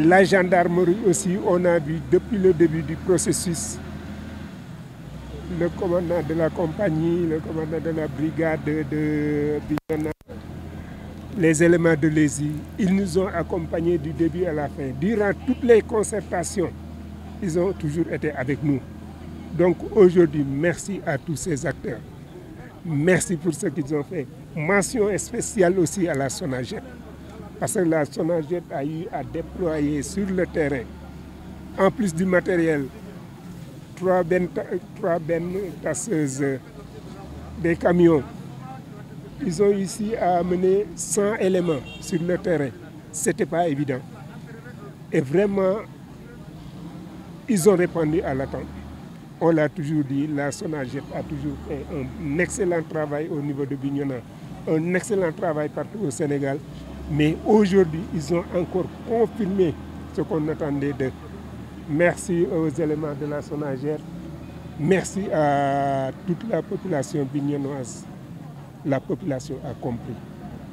La gendarmerie aussi, on a vu depuis le début du processus, le commandant de la compagnie, le commandant de la brigade de Bignona, les éléments de l'ESI, ils nous ont accompagnés du début à la fin. Durant toutes les concertations, ils ont toujours été avec nous. Donc aujourd'hui, merci à tous ces acteurs. Merci pour ce qu'ils ont fait. Mention spéciale aussi à la SONAGED. Parce que la SONAGED a eu à déployer sur le terrain, en plus du matériel, 3 bennes tasseuses, des camions. Ils ont ici à amener 100 éléments sur le terrain. Ce n'était pas évident. Et vraiment, ils ont répondu à l'attente. On l'a toujours dit, la SONAGED a toujours fait un excellent travail au niveau de Bignona, un excellent travail partout au Sénégal. Mais aujourd'hui, ils ont encore confirmé ce qu'on attendait d'eux. Merci aux éléments de la SONAGED. Merci à toute la population bignonoise. La population a compris.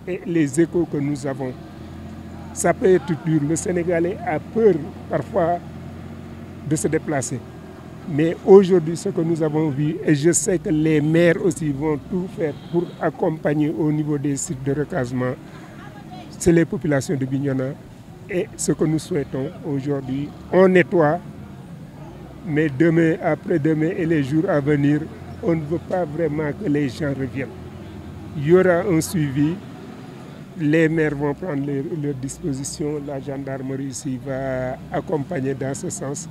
Et les échos que nous avons, ça peut être dur. Le Sénégalais a peur parfois de se déplacer. Mais aujourd'hui, ce que nous avons vu, et je sais que les maires aussi vont tout faire pour accompagner au niveau des sites de recasement, c'est les populations de Bignona. Et ce que nous souhaitons aujourd'hui, on nettoie, mais demain, après-demain et les jours à venir, on ne veut pas vraiment que les gens reviennent. Il y aura un suivi, les maires vont prendre leurs dispositions, la gendarmerie ici va accompagner dans ce sens.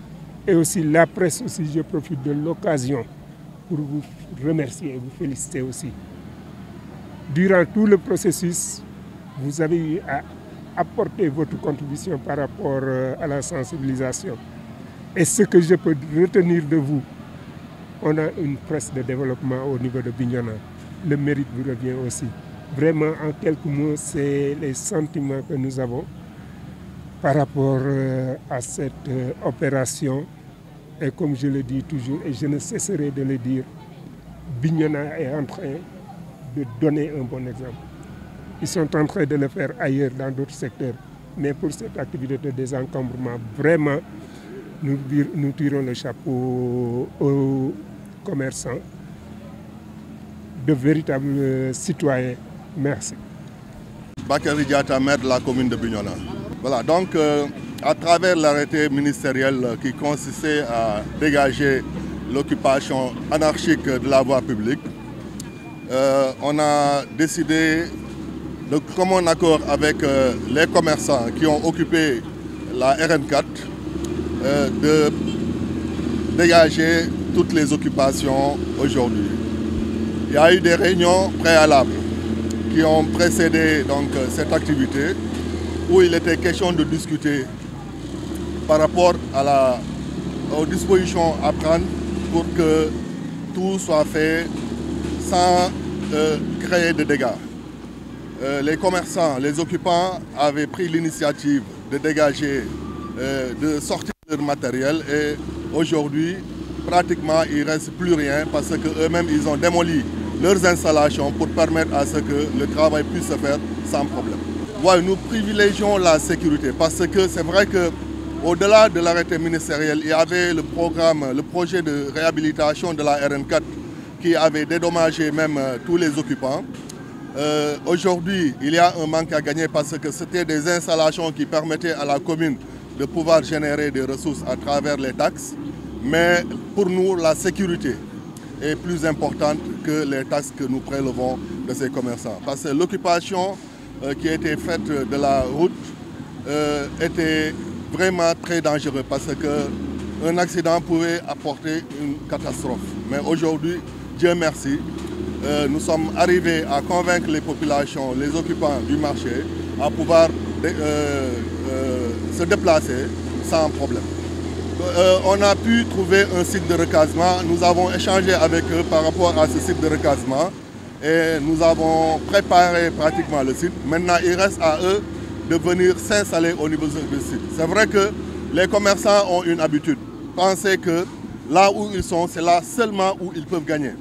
Et aussi la presse aussi, je profite de l'occasion pour vous remercier et vous féliciter aussi. Durant tout le processus, vous avez eu à apporter votre contribution par rapport à la sensibilisation. Et ce que je peux retenir de vous, on a une presse de développement au niveau de Bignona. Le mérite vous revient aussi. Vraiment, en quelques mots, c'est les sentiments que nous avons par rapport à cette opération. Et comme je le dis toujours, et je ne cesserai de le dire, Bignona est en train de donner un bon exemple. Ils sont en train de le faire ailleurs dans d'autres secteurs. Mais pour cette activité de désencombrement, vraiment, nous tirons le chapeau aux commerçants, de véritables citoyens. Merci. Bakary Diatta, maire de la commune de Bignona. Voilà, donc à travers l'arrêté ministériel qui consistait à dégager l'occupation anarchique de la voie publique, on a décidé de commun accord avec les commerçants qui ont occupé la RN4 de dégager toutes les occupations aujourd'hui. Il y a eu des réunions préalables qui ont précédé donc, cette activité où il était question de discuter par rapport aux dispositions à prendre pour que tout soit fait sans créer de dégâts. Les commerçants, les occupants avaient pris l'initiative de dégager, de sortir leur matériel et aujourd'hui, pratiquement, il ne reste plus rien parce qu'eux-mêmes, ils ont démoli leurs installations pour permettre à ce que le travail puisse se faire sans problème. Ouais, nous privilégions la sécurité parce que c'est vrai qu'au-delà de l'arrêté ministériel, il y avait le projet de réhabilitation de la RN4 qui avait dédommagé même tous les occupants. Aujourd'hui, il y a un manque à gagner parce que c'était des installations qui permettaient à la commune de pouvoir générer des ressources à travers les taxes. Mais pour nous, la sécurité est plus importante que les taxes que nous prélevons de ces commerçants. Parce que l'occupation qui a été faite de la route était vraiment très dangereuse parce qu'un accident pouvait apporter une catastrophe. Mais aujourd'hui, Dieu merci, nous sommes arrivés à convaincre les populations, les occupants du marché, à pouvoir se déplacer sans problème. On a pu trouver un site de recasement. Nous avons échangé avec eux par rapport à ce site de recasement et nous avons préparé pratiquement le site. Maintenant, il reste à eux de venir s'installer au niveau du site. C'est vrai que les commerçants ont une habitude. Penser que là où ils sont, c'est là seulement où ils peuvent gagner.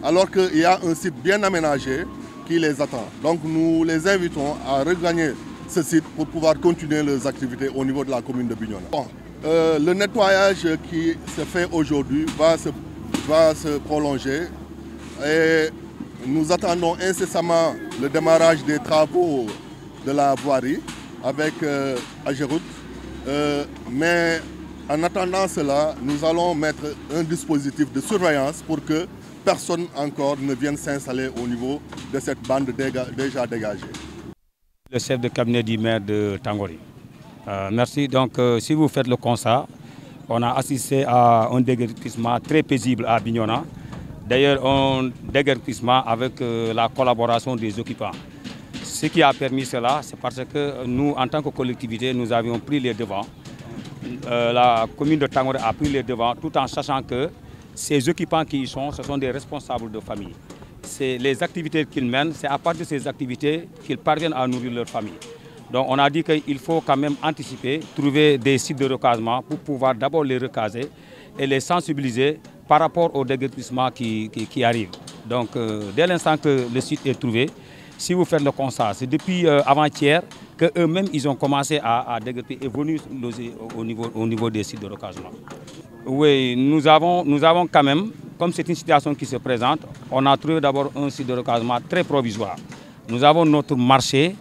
Alors qu'il y a un site bien aménagé qui les attend. Donc nous les invitons à regagner ce site pour pouvoir continuer leurs activités au niveau de la commune de Bignona. Bon, le nettoyage qui se fait aujourd'hui va se prolonger et nous attendons incessamment le démarrage des travaux de la voirie avec Ageroute. Mais en attendant cela, nous allons mettre un dispositif de surveillance pour que personne encore ne vienne s'installer au niveau de cette bande déjà dégagée. Le chef de cabinet du maire de Tangori. Merci. Donc, si vous faites le constat, on a assisté à un déguerpissement très paisible à Bignona. D'ailleurs, un déguerpissement avec la collaboration des occupants. Ce qui a permis cela, c'est parce que nous, en tant que collectivité, nous avions pris les devants. La commune de Tangori a pris les devants tout en sachant que ces occupants qui y sont, ce sont des responsables de famille. C'est les activités qu'ils mènent, c'est à partir de ces activités qu'ils parviennent à nourrir leur famille. Donc on a dit qu'il faut quand même anticiper, trouver des sites de recasement pour pouvoir d'abord les recaser et les sensibiliser par rapport au déguerpissement qui arrive. Donc dès l'instant que le site est trouvé, si vous faites le constat, c'est depuis avant-hier qu'eux-mêmes ils ont commencé à déguerpir et venir loger au niveau des sites de recasement. Oui, nous avons quand même, comme c'est une situation qui se présente, on a trouvé d'abord un site de recasement très provisoire. Nous avons notre marché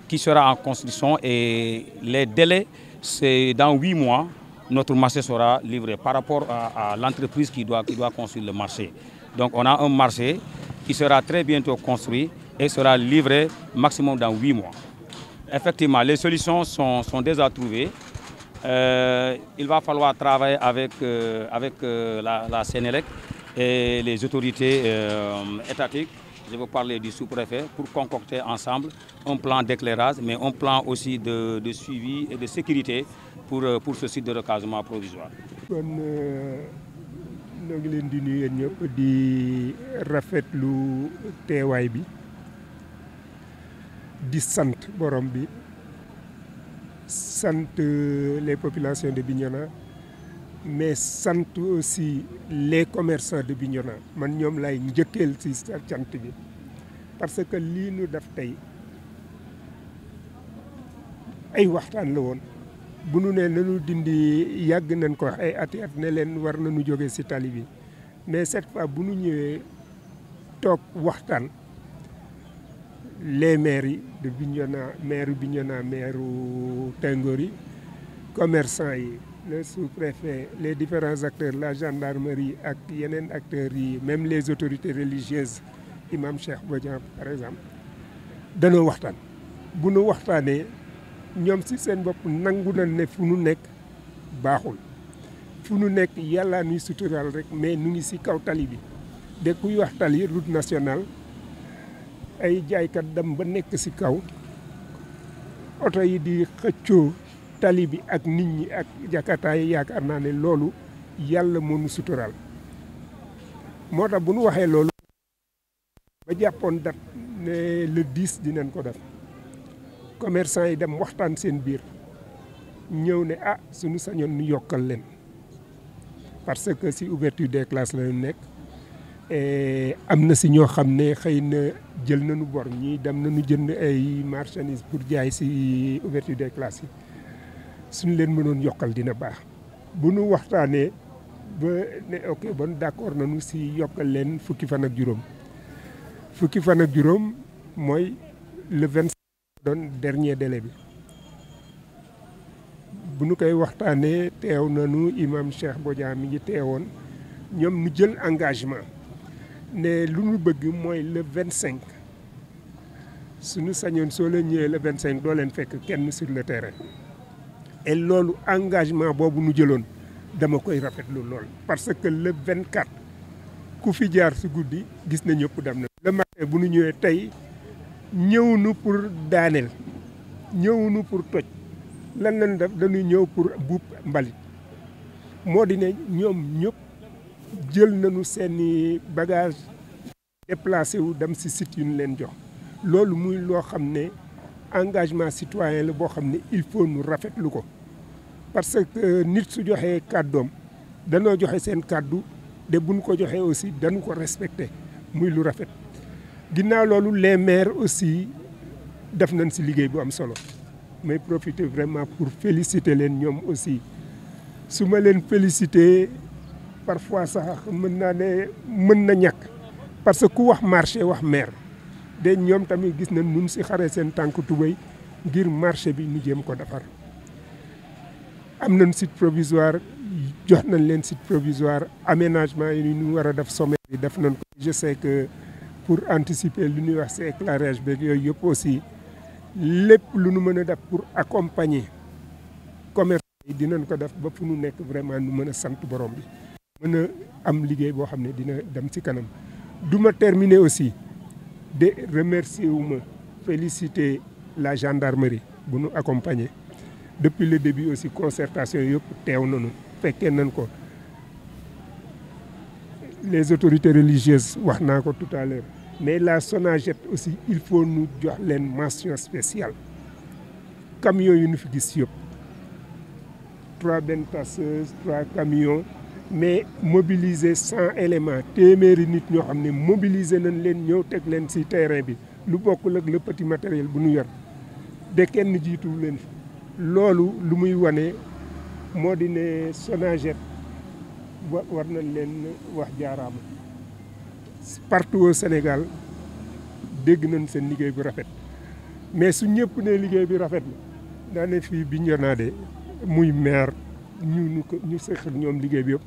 qui sera en construction et les délais, c'est dans 8 mois, notre marché sera livré par rapport à l'entreprise qui doit construire le marché. Donc on a un marché qui sera très bientôt construit et sera livré maximum dans 8 mois. Effectivement, les solutions sont déjà trouvées. Il va falloir travailler avec la Sénélec et les autorités étatiques. Je veux parler du sous-préfet pour concocter ensemble un plan d'éclairage, mais un plan aussi de suivi et de sécurité pour ce site de recasement provisoire. Kon ñoo ngi leen di nuyu yéen ñëpp di rafetlu teewaay bi di sant borom bi sant les populations de Bignona mais sant aussi les commerçants de Bignona man ñoom lay njëkkeel ci cant bi parce que lii nu def tey ay waxtaan la woon bu nu nee nañu dindi yàgg nañ ko ay ati at ne leen war nañu jóge ci tali bi mais cette fois bu nu ñëwee toog waxtaan les maires yi de Bignona maire Tangori commerçants yi le sous-préfet les différents acteurs la gendarmerie ak yeneen acteurs yi même les autorités religieuses imam Cheikh Bodian par exemple danoo waxtaan bu nu waxtaanee ñoom ci seen bopp nangu na ne fu nu nekk baaxul fu nu nekk yàlla nuy sutural rek mais nu ngi ci kaw tali bi de kuy wax tali route nationale ay jaaykat dem ba nekk ci kaw oto yi di xëccoo tali bi ak nit ñi ak jakarta yi yaakaar naa ne loolu yàlla moo nu sutural moo tax bu nu waxee loolu ba jàppoon dat ne le 10 dinañ ko def commerçant yi dem waxtaan seen biir ñëw ne suñu sañoon ñu yokkal leen parce que ci ouverture des classes la ñu nekk am na ci ñoo xam ne xëy na jël nañu bor ñii dem nañu jënd ay marchandises pour jaay ci ouverture des classes yi suñu leen mënoon yokkal dina baax bu nu waxtaanee ba ne ok bon d'accord nañu ci yokkal leen fukki fan ak juróom mooy le 25 doon dernier délai bi bu nu koy waxtaanee teew nañu imam Cheikh Bodian mi ngi teewoon ñoom nu jël engagement ne lu nu bëgg mooy le 25 suñu sañoon soo leen ñëwee le 25 doo leen fekk kenn sur le terrain et loolu engagement boobu nu jëloon dama koy rafetlu lool parce que le 24 ku fi jaar ci guddi gis na ñëpp dem na. le matin bu nu ñëwee tey ñëwunu pour daaneel ñëwunu pour toj lan lañ def dañuy ñëw pour buub mbalit moo di ne ñoom ñëpp jël nañu seeni bagage déplacé wu dem ci site yu ñu leen jox loolu muy loo xam ne engagement citoyen la boo xam ne il faut nu rafetlu ko parce que nit su joxee kàddoom danoo joxe seen kàddu de buñ ko joxee aussi dañu ko respecté muy lu rafet ginnaaw loolu les maires aussi def nañ si liggéey bu am solo may profiter vraiment pour féliciter leen ñoom aussi su ma leen féliciter parfois sax mën naa ne mën na ñàkk parce que ku wax marché wax maire de ñoom tamit gis nañ nun si xare seen tànk tubéy ngir marché bi ñu jéem ko defar am nañ site provisoire jox nañ leen site provisoire aménagement yi ñu war a def sommet bi def nañ ko. Je sais que pour anticiper lu ñuy wax si éclairage beeg yooyu yëpp aussi lépp lu nu mën a def pour accompagner commerçant yi dinañ ko def ba fu nu nekk vraiment nu mën a sant borom bi mën a am liggéey boo xam ne dina dem ci kanam. du ma terminer aussi de remercier wu ma féliciter la gendarmerie bu nu accompagner depuis le début aussi concertation yëpp teew nañu fekkee nañ ko. Les autorités religieuses wax naa ko tout à l'heure mais la SONAGED aussi il faut nu jox leen mention spéciale camions yu nu fi gis yëpp 3 bennes tasseuses 3 camions mais mobiliser 100 éléments téeméeri nit ñoo xam ne mobiliser nañ leen ñëw teg leen ci terrain bi lu bokkul ak le petit matériel bu nu yor de kenn jiituwu leen fi loolu lu muy wane moo di ne SONAGED war nañ leen wax jaaraama partout au Sénégal dégg nañ seen liggéey bu rafet mais su ñëpp ne liggéey bi rafet na daa ne fii Bignona de muy maire ñu seq ñoom liggéey bi yëpp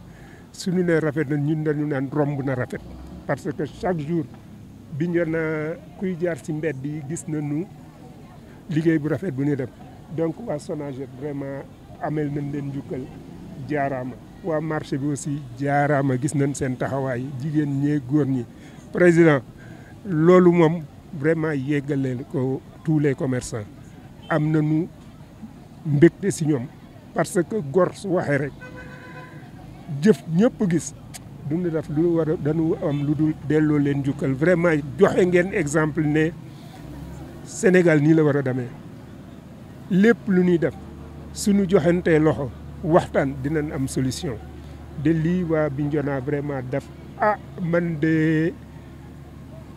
suñu ne rafet na ñun dañu naan romb na rafet parce que chaque jour Bignona kuy jaar ci mbedd yi gis nañu liggéey bu rafet bu ñuy def donc waa SONAGED vraiment amel nañ leen njukkal jaaraama. waa marché bi aussi jaaraama gis nañ seen taxawaay jigéen ñee góor ñi président loolu moom vraiment yeggaleel ko tous les commerçants am nañu mbégte si ñoom parce que gor su waxee rek jëf ñëpp gis duñu def lu war a dañu am lu dul delloo leen njukkal vraiment joxe ngeen exemple ne Sénégal nii la war a demee lépp lu ñuy def suñu joxantee loxo waxtaan dinañ am solution de lii waa Bignona vraiment def man de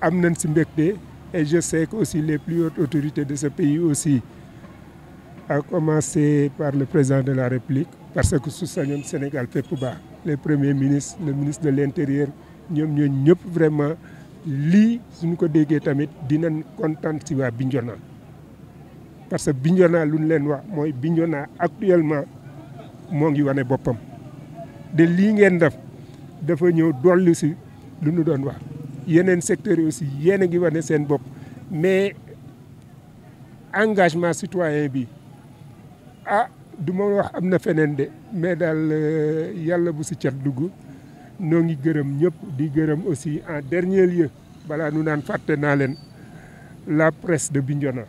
am nañ si mbégte et je sais que aussi les plus hautes autorités de ce pays aussi à commencer par le président de la République parce que su sañoon Sénégal fépp baax les premiers ministres le ministre de l'Intérieur ñoom ñooñu ñëpp vraiment lii suñu ko déggee tamit dinañ kontaan si waa Bignona parce que Bignona lu ñu leen wax mooy Bignona actuellement moo ngi wane boppam de lii ngeen def dafa ñëw dolli si lu ñu doon wax yeneen secteurs yi aussi yéen a ngi wane seen bopp mais engagement citoyen bi du ma wax am na feneen de mais daal yàlla bu si cat dugg noo ngi gërëm ñëpp di gërëm aussi en dernier lieu balaa nu naan fàtte naa leen la presse de Bignona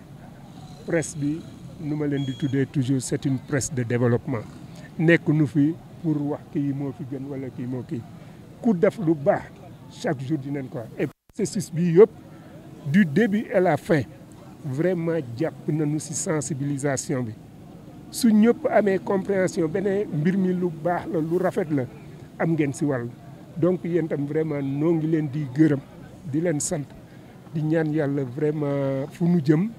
presse bi nu ma leen di tuddee toujours c'est une presse de développement nekk nu fi pour wax kii moo fi gën wala kii moo kii ku def lu baax chaque jour dinañ ko et processus bi yëpp du début à la fin vraiment jàpp nañu ci sensibilisation bi su ñëpp amee compréhension beneen mbir mi lu baax la lu rafet la am ngeen ci wàll donc yéen tam vraiment noo ngi leen di gërëm di leen sant di ñaan yàlla vraiment fu nu jëm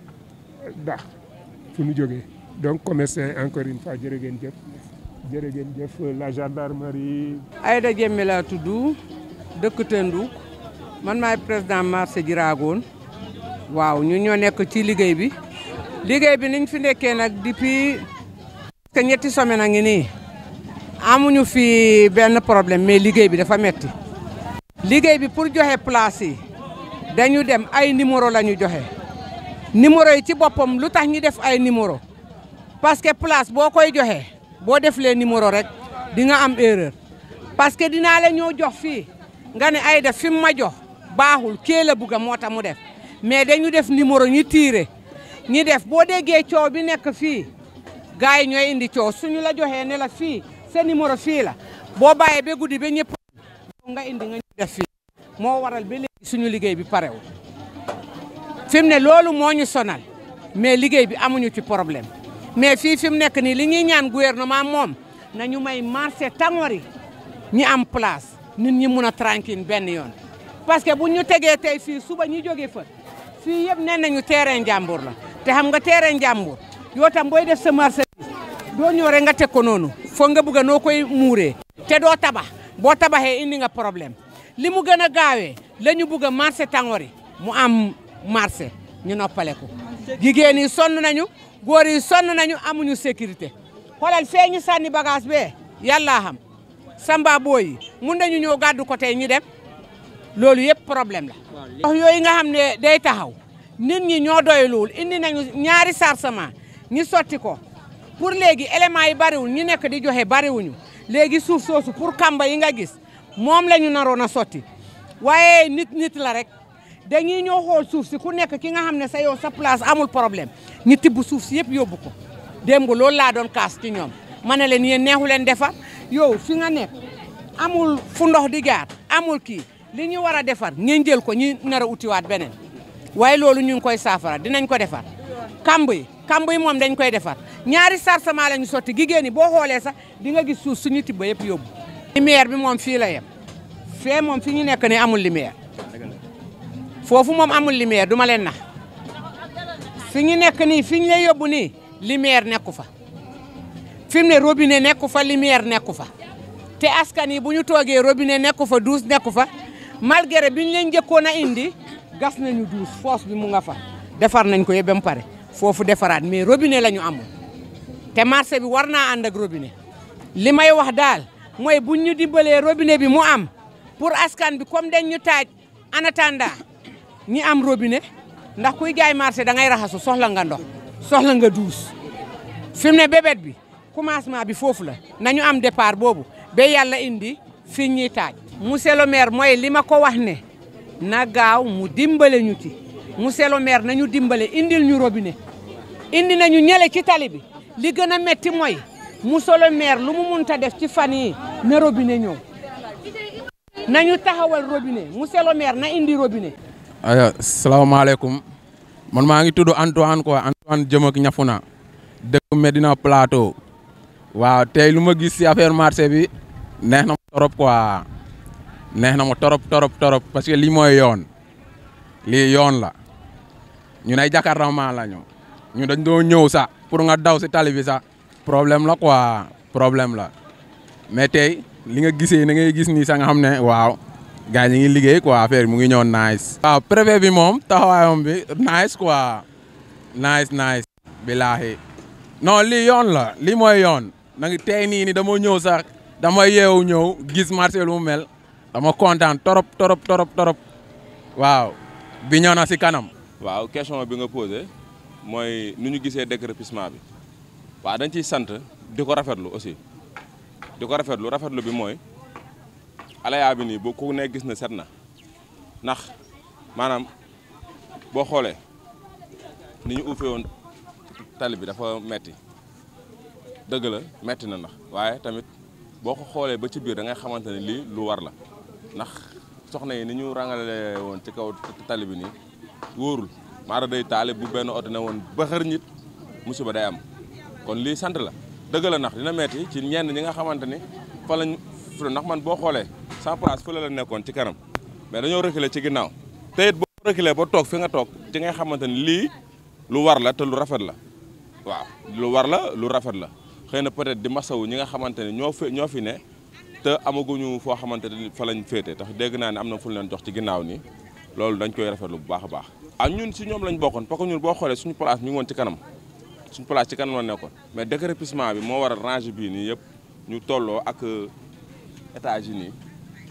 ndax fu nu jógee donc commerçant encore une fois jërë ngeen jëf la gendarmerie. Aïda Diémé laa tudd dëkk Tëndouk man maay président marché Djiragoone waaw ñu ñoo nekk ci liggéey bi niñ fi nekkee nag depuis que ñetti semaine a ngi nii amuñu fi benn problème mais liggéey bi dafa metti liggéey bi pour joxe place yi dañu dem ay numéro la ñu joxe numéro yi ci boppam lu tax ñu def ay numéro parce que place boo koy joxe boo def lee numéro rek di nga am erreur parce que dinaa la ñoo jox fii nga ne ay def fi mu ma jox baaxul kee la bugga moo tax mu def mais dañu def numéro ñu tiire ñi def boo déggee coow bi nekk fii gars yi ñooy indi coow suñu la joxee ne la fii sa numéro fii la boo bàyyee ba guddi ba ñëpp nga indi nga ñu def fii moo waral ba léegi suñu liggéey bi parewul fi mu ne loolu moo ñu sonal mais liggéey bi amuñu ci problème mais fii fi mu nekk nii li ñuy ñaan gouvernement moom nañu may marché Tangori ñi am place nit ñi mun a tranquille benn yoon parce que bu ñu tegee tey fii suba ñu jógee fa fii yëpp nee nañu terrain jàmbur la te xam nga terrain njàmbur yoo tam booy def sa marchandise doo ñëw rek nga teg ko noonu foog nga bëgg noo koy muuree te doo tabax boo tabaxee indi nga problème li mu gën a gaawee la ñu bëgg a marché Tangori mu am marché ñu noppale ko jigéen yi sonn nañu góor yi sonn nañu amuñu sécurité xoolal fee ñu sànni bagage bee yàllaa xam samba booy yi mun nañu ñëw gàddu ko tey ñu dem loolu yëpp problème la. wax yooyu nga xam ne day taxaw nit ñi ñoo doyluwul indi nañu ñaari sarcement ñu sotti ko pour léegi éléments yi bariwul ñu nekk di joxe bariwuñu léegi suuf soosu pour kamba yi nga gis moom la ñu naroon a sotti waaye nit la rek dañuy ñëw xool suuf si ku nekk ki nga xam ne sa yow sa place amul problème ñu tibb suuf si yëpp yóbbu ko démb loolu laa doon kaas ci ñoom ma ne leen yéen neexu leen defar yow fi nga nekk amul fu ndox di jaar amul kii li ñu war a defar ngeen jël ko ñi nar a utiwaat beneen waaye loolu ñu ngi koy saafara dinañ ko defar kamb yi moom dañ koy defar ñaari sarcement la ñu sotti jigéen ñi boo xoolee sax di nga gis suuf suñu tibba yëpp yóbbu. lumière bi moom fii la yem fee moom fi ñu nekk ne amul lumière foofu moom amul lumière du ma leen nax fi ñu nekk nii fi ñu lay yóbbu nii lumière nekku fa fi mu ne robinet nekku fa lumière nekku fa te askan yi bu ñu toogee robinet nekku fa douche nekku fa malgré bi ñu leen njëkkoon a indi gas nañu douche foos bi mu nga fa defar nañ ko yëpp ba mu pare foofu defaraat mais robinet la ñu amul te marché bi war naa ànd ak robinet li may wax daal mooy buñ ñu dimbalee robinet bi mu am pour askan bi comme dañ ñu taaj en attendant ñi am robinet ndax kuy jaay marché da ngay raxasu soxla nga ndox soxla nga douche fi mu ne bébét bi commencement bi foofu la nañu am départ boobu ba yàlla indi fi ñuy taaj. monsieur le maire mooy li ma ko wax ne na gaaw mu dimbale ñu ci monsieur le maire nañu dimbale indil ñu robinet indi nañu ñële ci tali bi li gën a metti mooy monsieur le maire lu mu munta def ci fan yi na robinet ñëw nañu taxawal robinet monsieur le maire na indi robinet. salaamaaleykum man maa ngi tudd Antoine quoi Antoine Jëm ak Ñafuna dëkk Medina Plateau waaw tey lu ma gis ci affaire marché bi neex na ma torop quoi neex na ma torop parce que lii mooy yoon lii yoon la ñu nay jakartaman la ñu dañ doo ñëw sax pour nga daw ci tali bi sax problème la quoi problème la mais tey li nga gisee na ngay gis nii sax nga xam ne waaw gars ñi ngi liggéey quoi affaire mu ngi ñëw nice. waaw préfet bi moom taxawaayam bi nice quoi nice bilaahi non lii yoon la lii mooy yoon na ngi tey nii ni dama ñëw sax dama yeewu ñëw gis marché lu mu mel dama kontaan torop waaw bi ñëw na si kanam. waaw question bi nga posé mooy nu ñu gisee déguerpissement bi waaw dañ ciy sant di ko rafetlu aussi di ko rafetlu bi mooy alaya bi nii boo ku ne gis na set na ndax maanaam boo xoolee ni ñu uufee woon tali bi dafa metti dëgg la metti na ndax waaye tamit boo ko xoolee ba ci biir da ngay xamante ne lii lu war la ndax soxna yi ni ñu rangale woon ci kaw tali bi nii wóorul maara day taale bu benn oto ne woon ba xër nit musiba day am kon lii sant la dëgg la ndax dina metti ci ñenn ñi nga xamante ni fa lañ ndax man boo xoolee sans place fële la nekkoon ci kanam mais dañoo reculer ci ginnaaw te it boo reculer ba toog fi nga toog ci ngay xamante ni lii lu war la te lu rafet la waaw lu war la lu rafet la xëy na peut-être di masawu ñi nga xamante ne ñoo fi ne te amaguñu foo xamante ne fa lañ féete tax dégg naa ne am na fu leen jox ci ginnaaw nii loolu dañ koy rafetlu bu baax a baax. ah ñun si ñoom lañ bokkoon parce que ñun boo xoolee suñu place mi ngi woon ci kanam suñu place ci kanam la nekkoon mais déguerpissement bi moo war a ranger bii nii yëpp ñu tolloo ak étage yi nii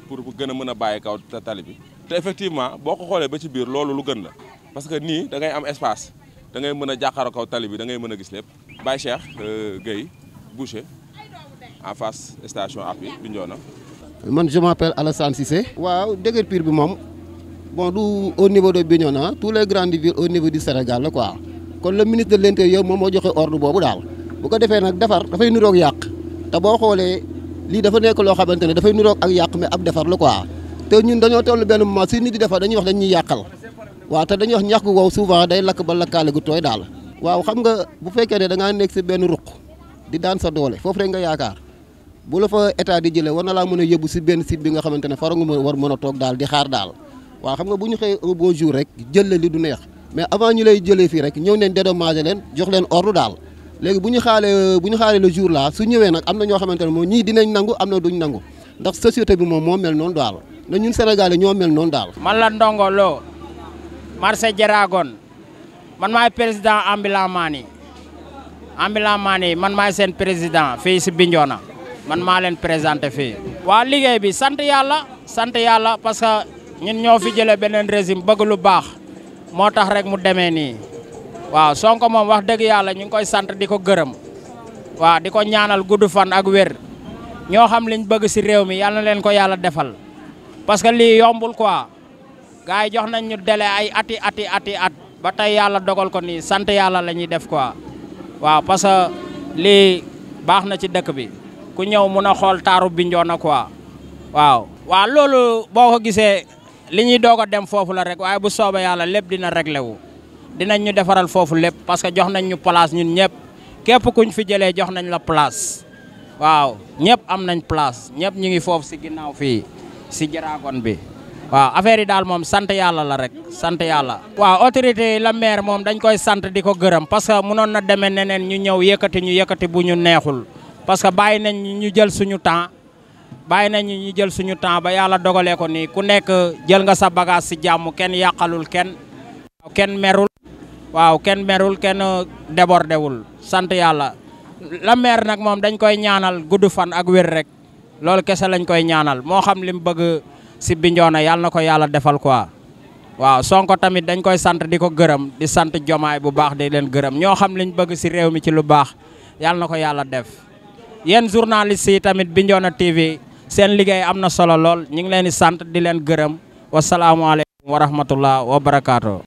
pour bu gën a mën a bàyyi kaw tali bi te effectivement boo ko xoolee ba ci biir loolu lu gën la parce que nii da ngay am espace da ngay mën a jàkkaarloo kaw tali bi da ngay mën a gis lépp. Baye Cheikh Gueye boucher en face station API Bignona. man je m'appelle Alassane Cissé. waaw déguerpir bi moom bon du au niveau de Bignona tous les grandes villes au niveau du Sénégal la quoi kon le ministre de l'intérieur moom moo joxe ordre boobu daal bu ko defee nag defar dafay niroog yàq te boo xoolee lii dafa nekk loo xamante ne dafay niroog ak yàq mais ab defar la quoi te ñun dañoo toll benn moment si nit di defar dañuy wax dañuy yàqal waaw te dañuy wax ñax gu wow souvent day lakk ba lakkaale gu tooy daal. waaw xam nga bu fekkee ne da ngaa nekk si benn ruq di daan sa doole foofu rek nga yaakaar bu la fa état di jëlee war na laa mën a yóbbu si benn site bi nga xamante ne fara nga war mën a toog daal di xaar daal waaw xam nga bu ñu xëyee un bon jour rek jël li du neex mais avant ñu lay jëlee fii rek ñëw neen dédommager leen jox leen ordre daal léegi bu ñu xaaree le jour là su ñëwee nag am na ñoo xamante ne moom ñii dinañ nangu am na duñ nangu ndax société bi moom moo mel noonu daal na ñun Sénégalais ñoo mel noonu daal. man la Ndongo Lo marché Jaragon man maay président ambulant maan yi man maay seen président fii si Bignona man maa leen présenté fii. waa liggéey bi sant yàlla parce que ñun ñoo fi jëlee beneen régime bëgg lu baax moo tax rek mu demee nii waaw Sonko moom wax dëgg yàlla ñu ngi koy sant di ko gërëm waaw di ko ñaanal gudd fan ak wér ñoo xam liñ bëgg si réew mi yàlla na leen ko yàlla defal parce que lii yombul quoi gars yi jox nañ ñu délai ay ati at ba tey yàlla dogal ko nii sant yàlla la ñuy def quoi waaw parce que lii baax na ci dëkk bi ku ñëw mun a xool taaru Bignona quoi waaw. waaw loolu boo ko gisee li ñuy doog a dem foofu la rek waaye bu soobee yàlla lépp dina réglé wu dinañ ñu defaral foofu lépp parce que jox nañ ñu place ñun ñëpp képp kuñ fi jëlee jox nañ la place waaw ñëpp am nañ place ñëpp ñu ngi foofu si ginnaaw fii si Jaragon bi waaw affaire yi daal moom sant yàlla la rek sant yàlla. waaw autorité yi la maire moom dañ koy sant di ko gërëm parce que mënoon na demee neneen ñu ñëw yëkkati bu ñu neexul parce que bàyyi nañ ñu jël suñu temps. bàyyi nañu ñu jël suñu temps ba yàlla dogalee ko nii ku nekk jël nga sa bagage si jàmm kenn yàqalul kenn merul kenn débordé wul sant yàlla la maire nag moom dañ koy ñaanal gudd fan ak wér rek loolu kese lañ koy ñaanal moo xam li mu bëgg si Bignona yàlla na ko yàlla defal quoi waaw Sonko tamit dañ koy sant di ko gërëm di sant Jomaay bu baax di leen gërëm ñoo xam liñ bëgg si réew mi ci lu baax yàlla na ko yàlla def yéen journalistes yi tamit Bignona TV seen liggéey am na solo lool ñu ngi leen di sant di leen gërëm wasalaamualeykum wa rahmatullah wa barakaatu.